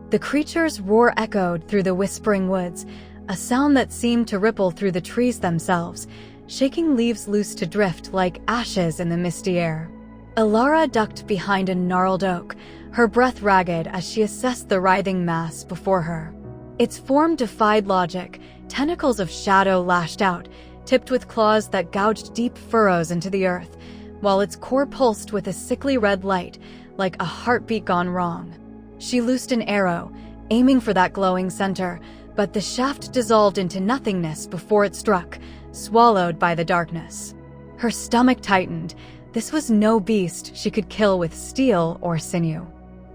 The creature's roar echoed through the whispering woods, a sound that seemed to ripple through the trees themselves, shaking leaves loose to drift like ashes in the misty air. Elara ducked behind a gnarled oak, her breath ragged as she assessed the writhing mass before her. Its form defied logic, tentacles of shadow lashed out, tipped with claws that gouged deep furrows into the earth, while its core pulsed with a sickly red light, like a heartbeat gone wrong. She loosed an arrow, aiming for that glowing center, but the shaft dissolved into nothingness before it struck, swallowed by the darkness. Her stomach tightened. This was no beast she could kill with steel or sinew.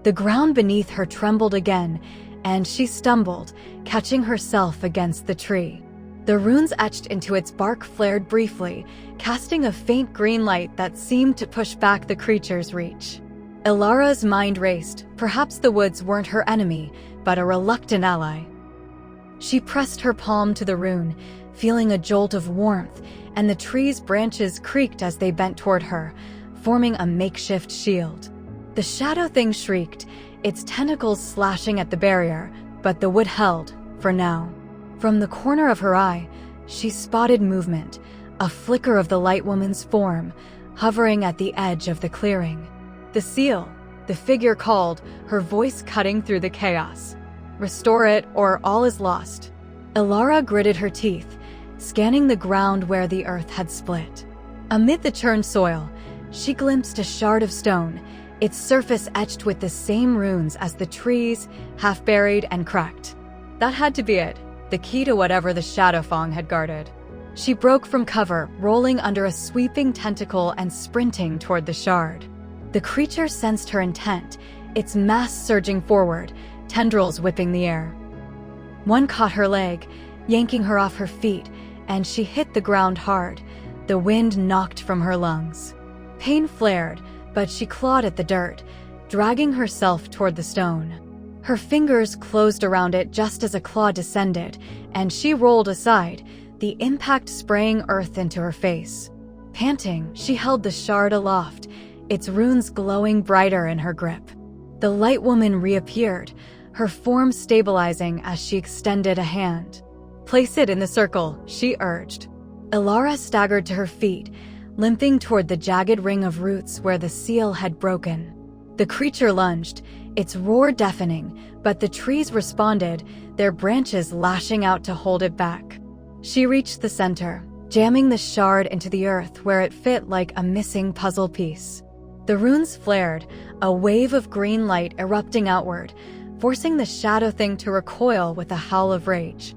The ground beneath her trembled again, and she stumbled, catching herself against the tree. The runes etched into its bark flared briefly, casting a faint green light that seemed to push back the creature's reach. Elara's mind raced. Perhaps the woods weren't her enemy, but a reluctant ally. She pressed her palm to the rune, feeling a jolt of warmth, and the tree's branches creaked as they bent toward her, forming a makeshift shield. The shadow thing shrieked, its tentacles slashing at the barrier, but the wood held, for now. From the corner of her eye, she spotted movement, a flicker of the light woman's form, hovering at the edge of the clearing. The seal, the figure called, her voice cutting through the chaos. Restore it, or all is lost. Elara gritted her teeth, scanning the ground where the earth had split. Amid the churned soil, she glimpsed a shard of stone, its surface etched with the same runes as the trees, half buried and cracked. That had to be it, the key to whatever the Shadow Fang had guarded. She broke from cover, rolling under a sweeping tentacle and sprinting toward the shard. The creature sensed her intent, its mass surging forward, tendrils whipping the air. One caught her leg, yanking her off her feet, and she hit the ground hard, the wind knocked from her lungs. Pain flared, but she clawed at the dirt, dragging herself toward the stone. Her fingers closed around it just as a claw descended, and she rolled aside, the impact spraying earth into her face. Panting, she held the shard aloft, its runes glowing brighter in her grip. The light woman reappeared, her form stabilizing as she extended a hand. "Place it in the circle," she urged. Elara staggered to her feet, limping toward the jagged ring of roots where the seal had broken. The creature lunged, its roar deafening, but the trees responded, their branches lashing out to hold it back. She reached the center, jamming the shard into the earth where it fit like a missing puzzle piece. The runes flared, a wave of green light erupting outward, forcing the shadow thing to recoil with a howl of rage.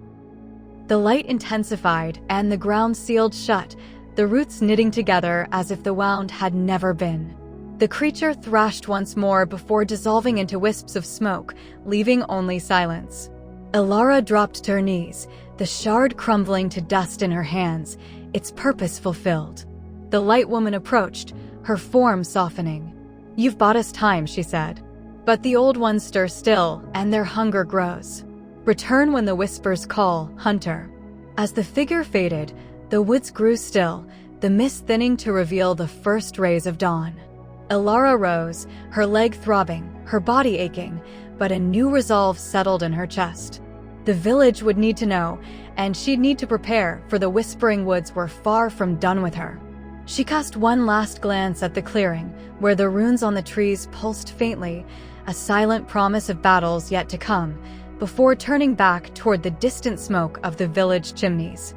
The light intensified, and the ground sealed shut, the roots knitting together as if the wound had never been. The creature thrashed once more before dissolving into wisps of smoke, leaving only silence. Elara dropped to her knees, the shard crumbling to dust in her hands, its purpose fulfilled. The light woman approached, her form softening. "You've bought us time," she said. "But the old ones stir still, and their hunger grows. Return when the whispers call, hunter." As the figure faded, the woods grew still, the mist thinning to reveal the first rays of dawn. Elara rose, her leg throbbing, her body aching, but a new resolve settled in her chest. The village would need to know, and she'd need to prepare, for the whispering woods were far from done with her. She cast one last glance at the clearing, where the runes on the trees pulsed faintly, a silent promise of battles yet to come, before turning back toward the distant smoke of the village chimneys.